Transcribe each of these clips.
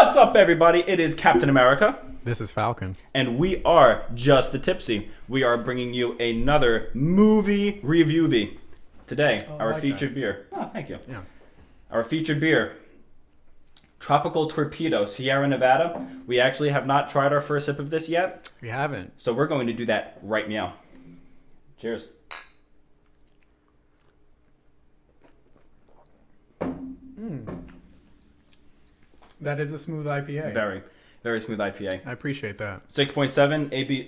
What's up, everybody? It is Captain America. This is Falcon. And we are just the Tipsy. We are bringing you another movie review-vie. Today, our featured beer. Oh, thank you. Yeah. Our featured beer, Tropical Torpedo, Sierra Nevada. We actually have not tried our first sip of this yet. We haven't. So we're going to do that right now. Cheers. That is a smooth IPA. Very, very smooth IPA. I appreciate that. 6.7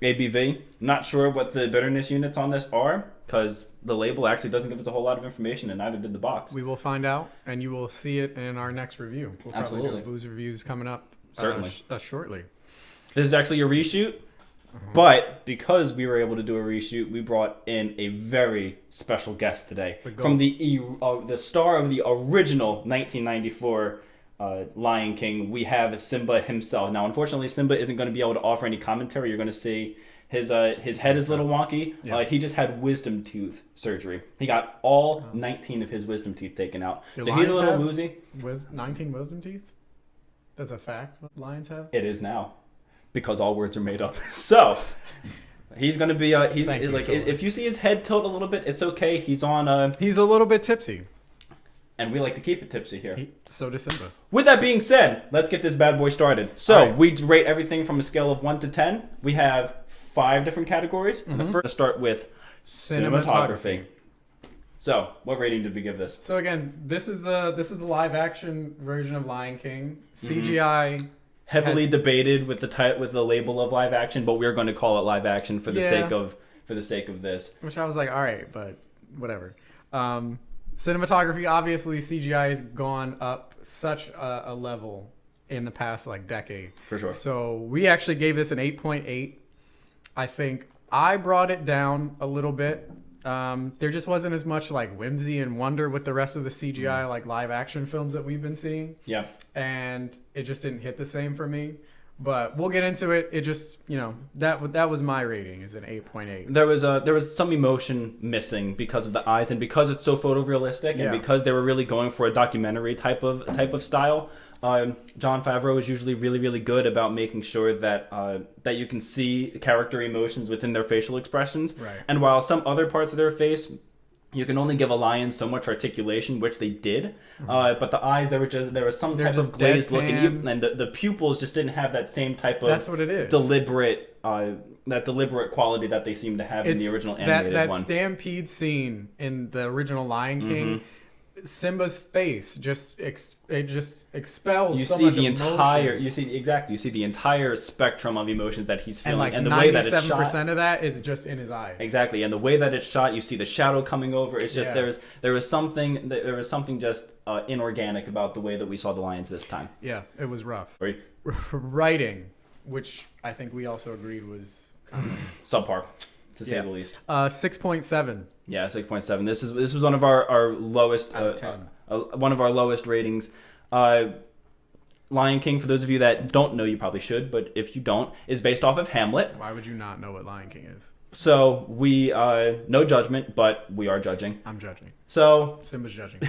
ABV. Not sure what the bitterness units on this are because the label actually doesn't give us a whole lot of information, and neither did the box. We will find out, and you will see it in our next review. We'll probably Absolutely. do booze reviews coming up Certainly. Shortly. This is actually a reshoot, but because we were able to do a reshoot, we brought in a very special guest today. From the star of the original 1994 Lion King, we have Simba himself. Now, unfortunately, Simba isn't going to be able to offer any commentary. You're going to see his head is a little wonky. Yeah. He just had wisdom tooth surgery. He got all 19 of his wisdom teeth taken out. Do So he's a little lions woozy. 19 wisdom teeth? That's a fact what lions have? It is now, because all words are made up. So he's going to be if you see his head tilt a little bit, it's okay. He's on He's a little bit tipsy. and we like to keep it tipsy here. So does Simba. With that being said, let's get this bad boy started. So, All right. we rate everything from a scale of 1 to 10. We have 5 different categories. And the first start with cinematography. So, what rating did we give this? So again, this is the live action version of Lion King. CGI Heavily debated with the label of live action, but we're going to call it live action for the sake of this. Which I was like, all right, but whatever. Cinematography, obviously, CGI has gone up such a level in the past decade. For sure. So we actually gave this an 8.8. I think I brought it down a little bit. There just wasn't as much whimsy and wonder with the rest of the CGI live action films that we've been seeing. Yeah. And it just didn't hit the same for me. But we'll get into it. It just, that was my rating, is an 8.8. There was some emotion missing because of the eyes and because it's so photorealistic and because they were really going for a documentary type of style. Jon Favreau is usually really, really good about making sure that that you can see character emotions within their facial expressions. Right. And while some other parts of their face, you can only give a lion so much articulation, which they did. But the eyes, there was some type of glazed look, and the pupils just didn't have that same type of That's what it is. deliberate quality that they seem to have in the original animated one. That stampede scene in the original Lion King, Simba's face just expels. You so see much the emotion. you see the entire spectrum of emotions that he's feeling, and the way that it's 97% shot. of that is just in his eyes. Exactly, and the way that it's shot, you see the shadow coming over. It's just there was something just inorganic about the way that we saw the lions this time. Yeah, it was rough. Right? Writing, which I think we also agreed was Subpar, to say the least. 6.7. Yeah, 6.7. This was one of our lowest Out of 10. One of our lowest ratings. Lion King, for those of you that don't know, you probably should, but if you don't, is based off of Hamlet. Why would you not know what Lion King is? So we no judgment, but we are judging. I'm judging. So Simba's judging.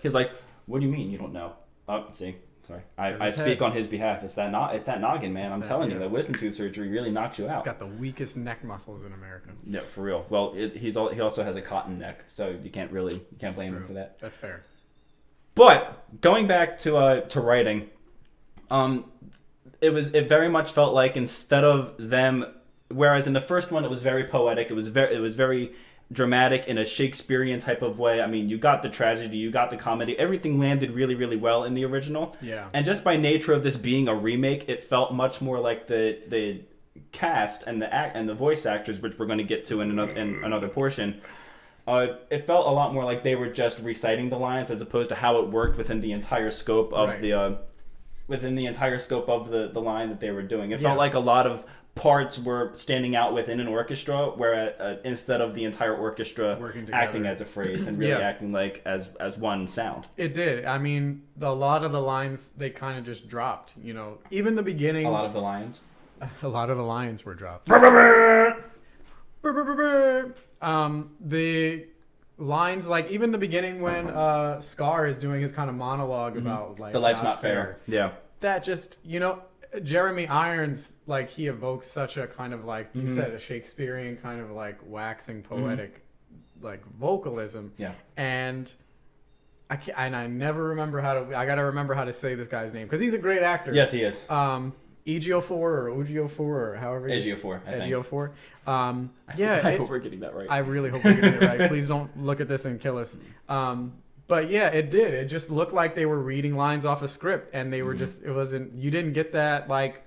he's like, "What do you mean you don't know?" Oh, see, sorry, I speak on his behalf. It's that noggin, man. I'm telling you, that wisdom tooth surgery really knocks you out. He's got the weakest neck muscles in America. Yeah, for real. Well, he also has a cotton neck, so you can't blame him for that. That's fair. But going back to writing, it very much felt like instead of them, whereas in the first one it was very poetic, it was very dramatic in a Shakespearean type of way. I mean, you got the tragedy, you got the comedy, everything landed really, really well in the original. Yeah. And just by nature of this being a remake, it felt much more like the cast and the voice actors, which we're going to get to in another portion. It felt a lot more like they were just reciting the lines as opposed to how it worked within the entire scope of the line that they were doing. It felt like a lot of parts were standing out within an orchestra, where instead of the entire orchestra acting as a phrase and really acting like as one sound. It did. I mean, a lot of the lines, they kind of just dropped. Even the beginning. A lot of the lines were dropped. The lines like even the beginning when Scar is doing his kind of monologue about like The life's not fair. Yeah. That just Jeremy Irons, like, he evokes such a kind of, like you said, a Shakespearean kind of like waxing poetic like vocalism. Yeah. And I never remember I gotta remember how to say this guy's name because he's a great actor. Yes, he is. Ejiofor or Ejiofor or however it is. Ejiofor, I think. Ejiofor. I hope we're getting that right. I really hope we're getting it right. Please don't look at this and kill us. But yeah, it did. It just looked like they were reading lines off a script, and they were you didn't get that like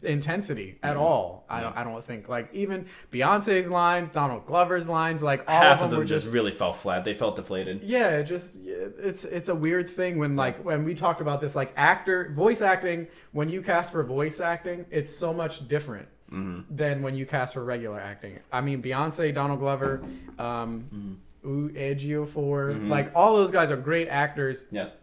intensity at all. I don't think, like, even Beyonce's lines, Donald Glover's lines, like all half of them were just really fell flat. They felt deflated. Yeah, it's a weird thing when, like, when we talked about this, like, voice acting, when you cast for voice acting, it's so much different than when you cast for regular acting. I mean, Beyonce, Donald Glover, Ejiofor, like, all those guys are great actors. Yes.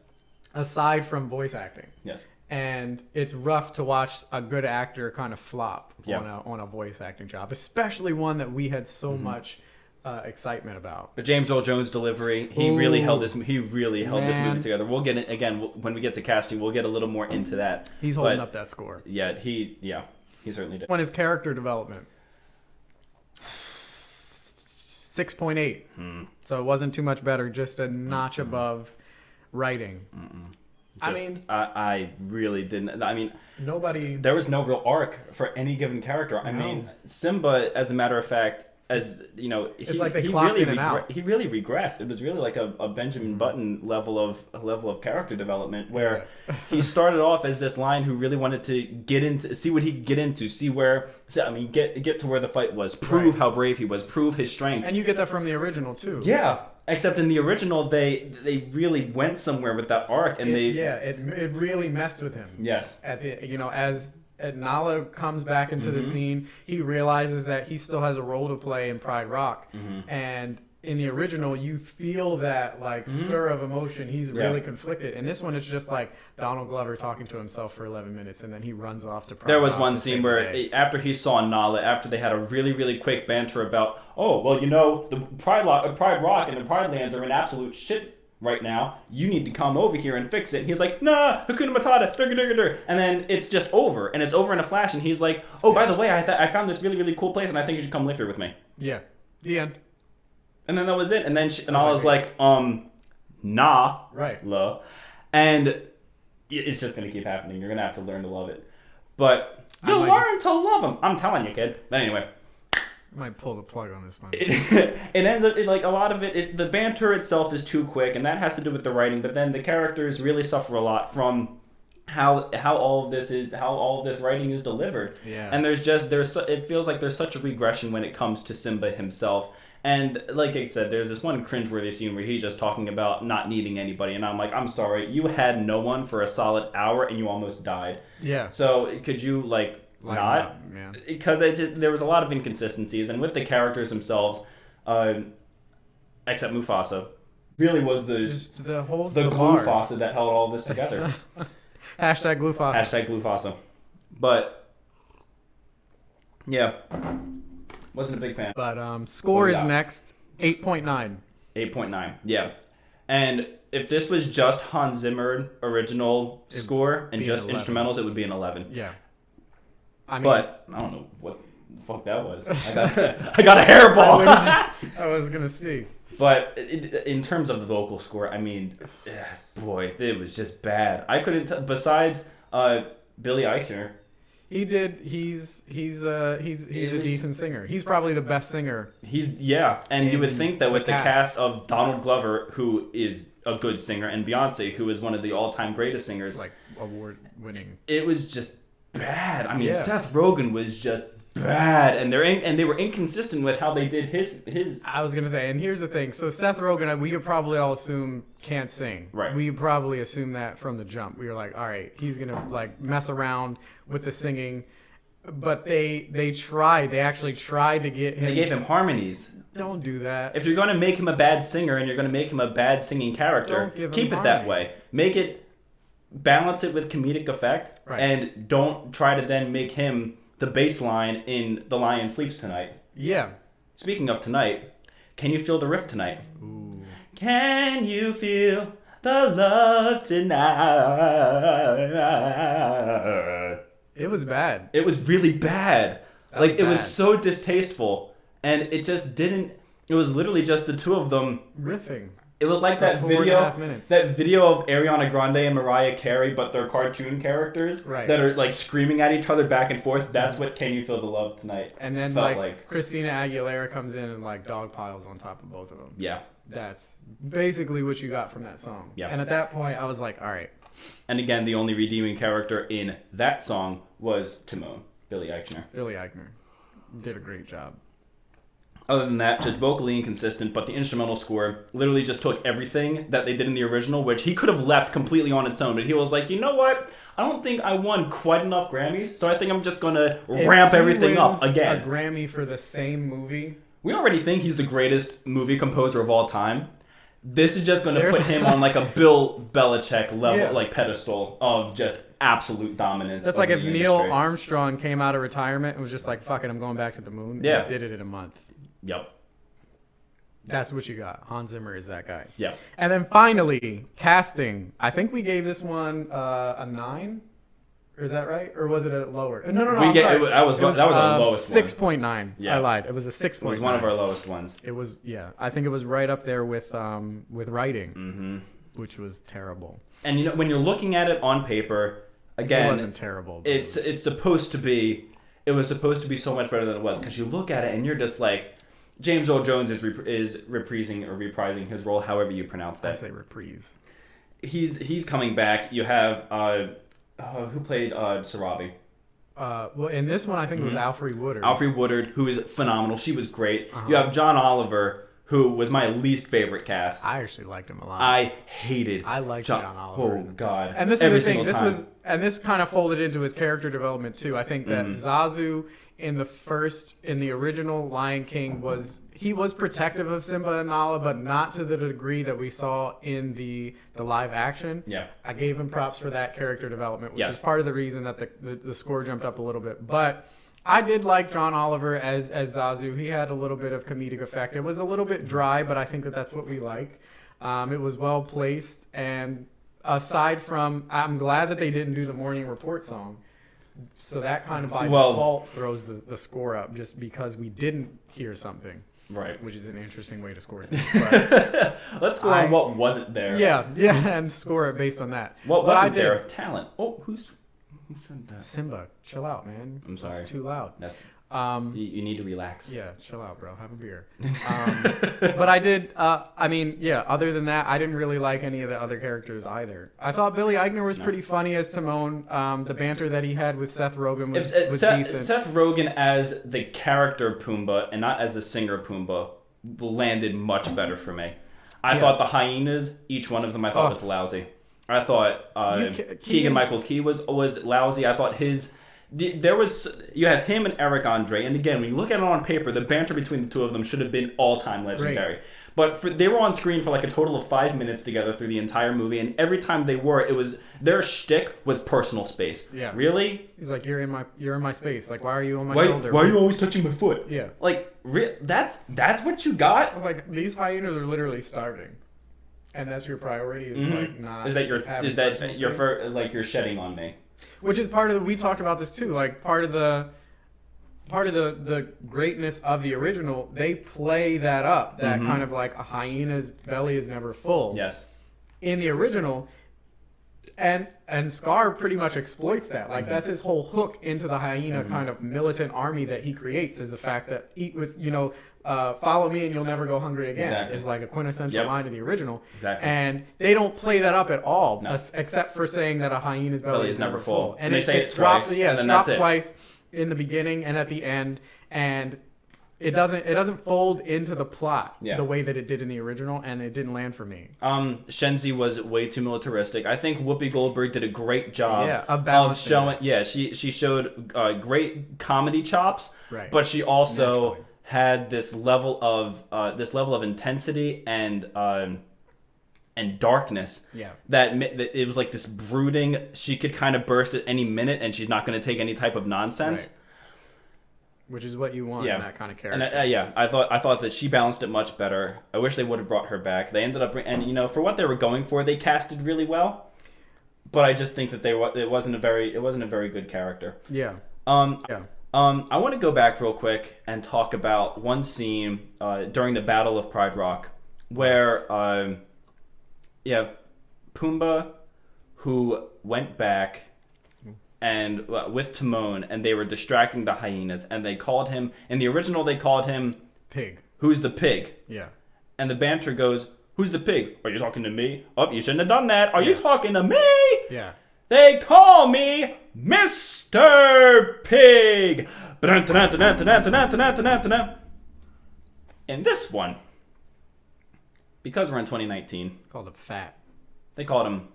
Aside from voice acting. Yes. And it's rough to watch a good actor kind of flop Yeah. on a voice acting job, especially one that we had so much excitement about. But James Earl Jones' delivery, he really held this. Man. This movie together. We'll get it again when we get to casting. We'll get a little more into that. He's holding up that score. Yeah, he certainly did. When his character development, 6.8. So it wasn't too much better, just a notch above writing. I really didn't. I mean, nobody. There was no real arc for any given character. I mean, Simba, as a matter of fact, as you know, it's like they clocked in and out. He really regressed. It was really like a Benjamin Button level of character development, where he started off as this lion who really wanted to see what he could get into, get to where the fight was, prove how brave he was, prove his strength. And you get that from the original too. Yeah. Except in the original, they really went somewhere with that arc, and it really messed with him. Yes. At the as Nala comes back into the scene, he realizes that he still has a role to play in Pride Rock, and in the original, you feel that like stir of emotion. He's really conflicted. And this one, it's just like Donald Glover talking to himself for 11 minutes, and then he runs off to Pride There was Rock one scene where after he saw Nala, after they had a really, really quick banter about, the Pride Rock and the Pride Lands are in absolute shit right now. You need to come over here and fix it. And he's like, nah, Hakuna Matata, and then it's just over, and it's over in a flash, and he's like, by the way, I found this really, really cool place, and I think you should come live here with me. Yeah. The end. And then that was it. And then I was like, nah. Right. La. And it's just going to keep happening. You're going to have to learn to love it. But you'll learn to love him. I'm telling you, kid. But anyway. I might pull the plug on this one. It ends up, like, a lot of it, the banter itself is too quick, and that has to do with the writing. But then the characters really suffer a lot from how all of this writing is delivered. Yeah. And it feels like there's such a regression when it comes to Simba himself. And like I said, there's this one cringeworthy scene where he's just talking about not needing anybody. And I'm like, I'm sorry, you had no one for a solid hour and you almost died. Yeah. So could you, not? Yeah. Because there was a lot of inconsistencies. And with the characters themselves, except Mufasa, really was the Glufasa that held all this together. Hashtag Glufasa. Hashtag Glufasa. But, yeah. Wasn't a big fan. But score is next, 8.9. 8.9, yeah. And if this was just Hans Zimmer original score and just instrumentals, it would be an 11. Yeah. But I don't know what the fuck that was. I got a hairball. I was gonna see. But in terms of the vocal score, I mean, boy, it was just bad. I couldn't. Besides Billy Eichner. He did. He's a decent singer. He's probably the best singer. And you would think that with the cast of Donald Glover, who is a good singer, and Beyonce, who is one of the all-time greatest singers, like award-winning. It was just bad. I mean, Seth Rogen was just bad, and they were inconsistent with how they did his. I was gonna say, and here's the thing. So Seth Rogen, we could probably all assume can't sing. Right. We probably assume that from the jump. We were like, all right, he's gonna like mess around with the singing, but they tried. They actually tried to get him. They gave him harmonies. Don't do that. If you're gonna make him a bad singer and you're gonna make him a bad singing character, keep it that way. Balance it with comedic effect, and don't try to then make him the bass line in The Lion Sleeps Tonight. Yeah. Speaking of tonight, Can You Feel the Rift Tonight? Ooh. Can you feel the love tonight? It was bad. It was really bad. Like, it was bad. so distasteful. And it just didn't... It was literally just the two of them... Riffing. It was like that 4.5 minutes. that video of Ariana Grande and Mariah Carey, but they're cartoon characters that are like screaming at each other back and forth. That's what Can You Feel the Love Tonight and then felt like Christina Aguilera comes in and like dog piles on top of both of them. Yeah. That's basically what you got from that song. Yeah. And at that point, I was like, all right. And again, the only redeeming character in that song was Timon, Billy Eichner. Billy Eichner did a great job. Other than that, just vocally inconsistent, but the instrumental score literally just took everything that they did in the original, which he could have left completely on its own, but he was like, you know what? I don't think I won quite enough Grammys, so I think I'm just going to ramp everything up again. A Grammy for the same movie. We already think he's the greatest movie composer of all time. This is just going to put him on like a Bill Belichick level, like pedestal of just absolute dominance. That's like if Neil Armstrong came out of retirement and was just like, fuck it, I'm going back to the moon. Yeah. And did it in a month. Yep. That's what you got. Hans Zimmer is that guy. Yep. And then finally, casting. I think we gave this one a 9. Or is that right? Or was it a lower? No. That was our lowest 6.9. Yeah. I lied. It was a 6.9. It was one of our lowest ones. It was, yeah. I think it was right up there with writing, which was terrible. And you know, when you're looking at it on paper, again, it wasn't terrible. It's supposed to be. It was supposed to be so much better than it was, because you look at it and you're just like, James Earl Jones is reprising his role, however you pronounce that. I say reprise. He's coming back. You have who played Sarabi? Well, in this one, I think it was Alfre Woodard. Alfre Woodard, who is phenomenal. She was great. You have John Oliver, who was my least favorite cast. I actually liked him a lot. I liked John Oliver. Oh God! And this is the thing. This kind of folded into his character development too. I think that Zazu in the original Lion King was protective of Simba and Nala, but not to the degree that we saw in the live action. Yeah. I gave him props for that character development, which is part of the reason that the score jumped up a little bit. But I did like John Oliver as Zazu. He had a little bit of comedic effect. It was a little bit dry, but I think that's what we like. It was well placed, and aside from, I'm glad that they didn't do the Morning Report song. So that kind of by default throws the score up, just because we didn't hear something. Right. Which is an interesting way to score things. But let's go on what wasn't there. Yeah, and score it based on that. What wasn't there? Talent. Oh, who said that? Simba, chill out, man. I'm sorry. It's too loud. That's you need to relax. Yeah, chill out, bro. Have a beer. But I did. Other than that, I didn't really like any of the other characters either. I thought Billy Eichner was pretty funny as Timon. The banter that he had with Seth Rogen was decent. Seth Rogen as the character Pumbaa and not as the singer Pumbaa landed much better for me. I thought the hyenas, each one of them, was lousy. I thought Keegan-Michael Key was lousy. I thought you have him and Eric Andre, and again, when you look at it on paper, the banter between the two of them should have been all-time legendary. Great. But they were on screen for like a total of 5 minutes together through the entire movie, and every time they were, it was their shtick was personal space. Yeah. Really? He's like, you're in my space. Like, why are you on my shoulder? Why are you always touching my foot? Yeah. Like, that's what you got? I was like, these hyenas are literally starving. And that's your priority is like not. Is that you're shedding on me? Which is part of we talked about this too. Like part of the greatness of the original, they play that up. That kind of like a hyena's belly is never full. Yes. In the original, and Scar pretty much exploits that. Like that's his whole hook into the hyena kind of militant army that he creates is the fact that eat with follow me and you'll never go hungry again. Exactly. Is like a quintessential line of the original. Exactly. And they don't play that up at all, except for saying that a hyena's belly is never full. And they say it's dropped. Twice, yeah, it's dropped twice in the beginning and at the end, and it doesn't fold into the plot the way that it did in the original, and it didn't land for me. Shenzi was way too militaristic. I think Whoopi Goldberg did a great job of showing. Yeah, she showed great comedy chops, right. But she also had this level of intensity and darkness. Yeah. That it was like this brooding. She could kind of burst at any minute, and she's not going to take any type of nonsense. Right. which is what you want in that kind of character. And I thought that she balanced it much better. I wish they would have brought her back. They ended up, and for what they were going for, they casted really well. But I just think that it wasn't a very good character. Yeah. I want to go back real quick and talk about one scene during the Battle of Pride Rock, where you have Pumbaa, who went back and with Timon, and they were distracting the hyenas, and they called him, in the original they called him Pig. Who's the pig? Yeah. And the banter goes, who's the pig? Are you talking to me? Oh, you shouldn't have done that. Are you talking to me? Yeah. They call me Mr. Pig. In this one, because we're in 2019, Called him fat. they called him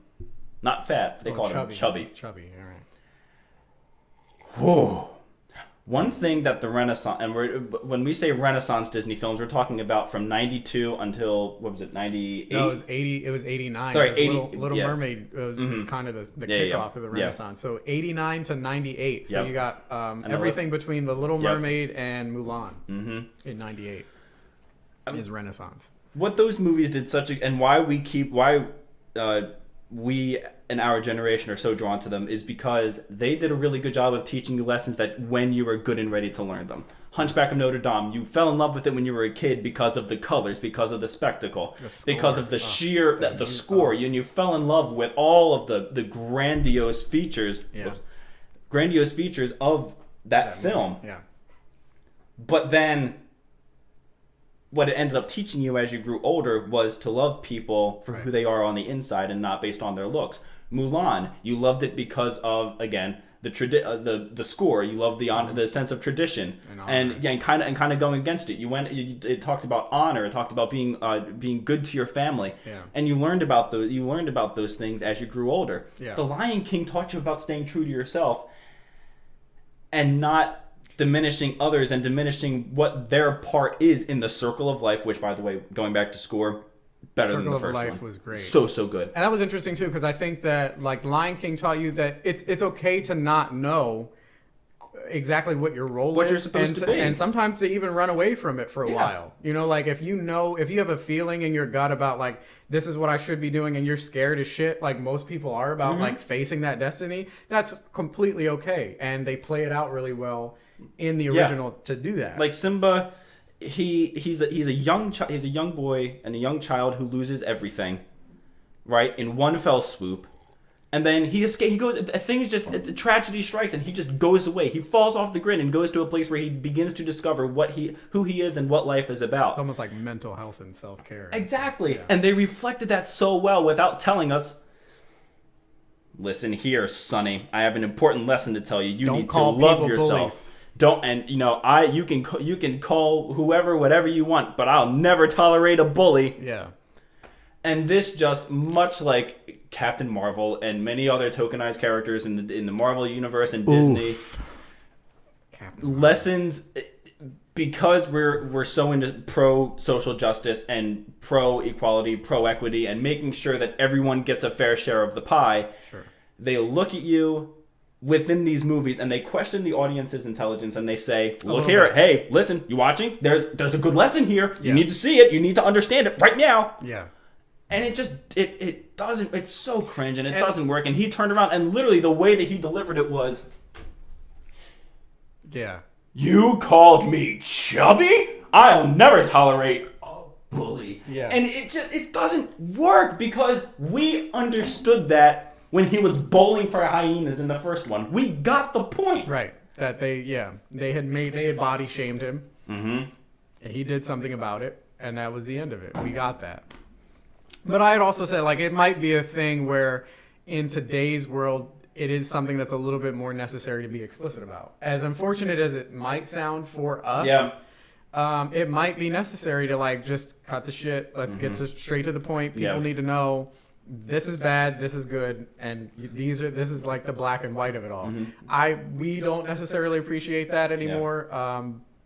not fat. They called him chubby. Chubby. All right. Whoa. One thing that the Renaissance, and when we say Renaissance Disney films, we're talking about from 92 until, what was it, 98? No, it was 80. It was 89. Sorry, 80, Little Mermaid was Mm-hmm. kind of the kickoff of the Renaissance. So 89 to 98. So you got everything between The Little Mermaid and Mulan in 98 is Renaissance. What those movies did and why we in our generation are so drawn to them is because they did a really good job of teaching you lessons that when you were good and ready to learn them. Hunchback of Notre Dame, you fell in love with it when you were a kid because of the colors, because of the spectacle, because of the score, and you fell in love with all of the grandiose features of that film. Yeah. But then what it ended up teaching you as you grew older was to love people for who they are on the inside and not based on their looks. Mulan, you loved it because of, again, the score. You loved the sense of tradition, and kind of going against it. It talked about honor. It talked about being good to your family, and you learned about those things as you grew older. Yeah. The Lion King taught you about staying true to yourself, and not diminishing others and diminishing what their part is in the circle of life. Which, by the way, going back to score, better than the first one. Circle of Life was great. So good. And that was interesting too, because I think that like Lion King taught you that it's okay to not know exactly what your role what is, you're supposed to be, and sometimes to even run away from it for a while. Like if you have a feeling in your gut about like this is what I should be doing, and you're scared as shit, like most people are about like facing that destiny. That's completely okay, and they play it out really well in the original to do that. Like Simba. He's a young boy and a young child who loses everything, right, in one fell swoop, and then he goes. Tragedy strikes and he just goes away. He falls off the grid and goes to a place where he begins to discover who he is and what life is about. Almost like mental health and self-care. Exactly, and they reflected that so well without telling us. Listen here, Sonny. I have an important lesson to tell you. You need to love yourself. Bullies. Don't, and you can call whoever whatever you want, but I'll never tolerate a bully. Yeah. And this just much like Captain Marvel and many other tokenized characters in the Marvel universe and Disney. Lessons, because we're so into pro social justice and pro equality, pro equity, and making sure that everyone gets a fair share of the pie. Sure. They look at you within these movies and they question the audience's intelligence and they say, look here, hey, listen, you watching? There's a good lesson here. You need to see it. You need to understand it right now. Yeah. And it doesn't, it's so cringe and it doesn't work. And he turned around and literally the way that he delivered it was, yeah, you called me chubby? I'll never tolerate a bully. Yeah. And it doesn't work because we understood that when he was bowling for hyenas in the first one. We got the point. Right. That they had body shamed him. Mm-hmm. And he did something about it, and that was the end of it. We got that. But I had also said, like, it might be a thing where in today's world, it is something that's a little bit more necessary to be explicit about. As unfortunate as it might sound for us, it might be necessary to, like, just cut the shit. Let's get straight to the point. People need to know this is bad, this is good, and this is like the black and white of it all. We don't necessarily appreciate that anymore.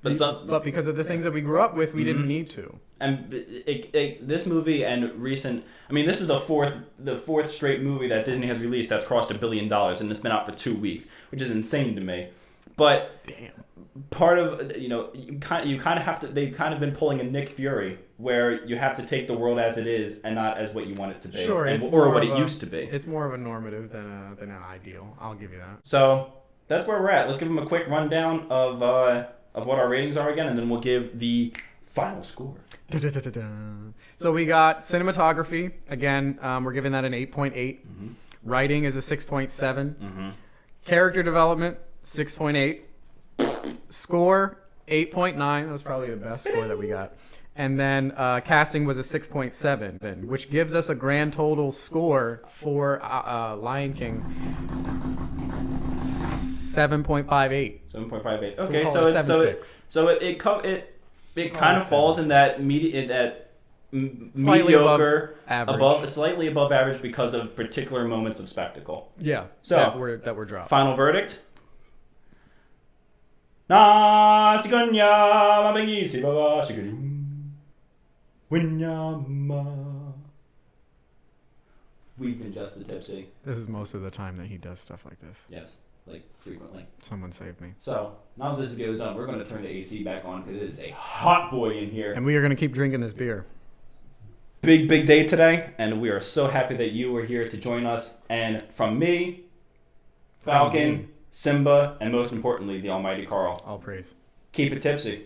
But because of the things that we grew up with, we didn't need to. And this movie and recent, I mean, this is the fourth straight movie that Disney has released that's crossed $1 billion, and it's been out for 2 weeks, which is insane to me. But damn. part of, you kind of have to. They've kind of been pulling a Nick Fury, where you have to take the world as it is and not as what you want it to be, Sure, or what it used to be. It's more of a normative than an ideal. I'll give you that. So that's where we're at. Let's give them a quick rundown of what our ratings are again, and then we'll give the final score. So we got cinematography. Again, we're giving that an 8.8. Mm-hmm. Writing is a 6.7. Mm-hmm. Character development, 6.8. Score, 8.9. That's probably the best score that we got. And then casting was a 6.7, which gives us a grand total score for Lion King 7.58. 7.58. So Okay, we'll so it kind of falls in that Slightly mediocre, average. slightly above average because of particular moments of spectacle. Yeah. So that were dropped. Final verdict. Na siganya mabengisi baba shigari winyama. We've been just the Tipsy. This is most of the time that he does stuff like this. Yes, like frequently. Someone saved me. So now that this video is done, we're going to turn the AC back on because it is a hot boy in here. And we are going to keep drinking this beer. Big day today, and we are so happy that you were here to join us. And from me, Falcon, Simba, and most importantly, the almighty Carl. All praise. Keep it tipsy.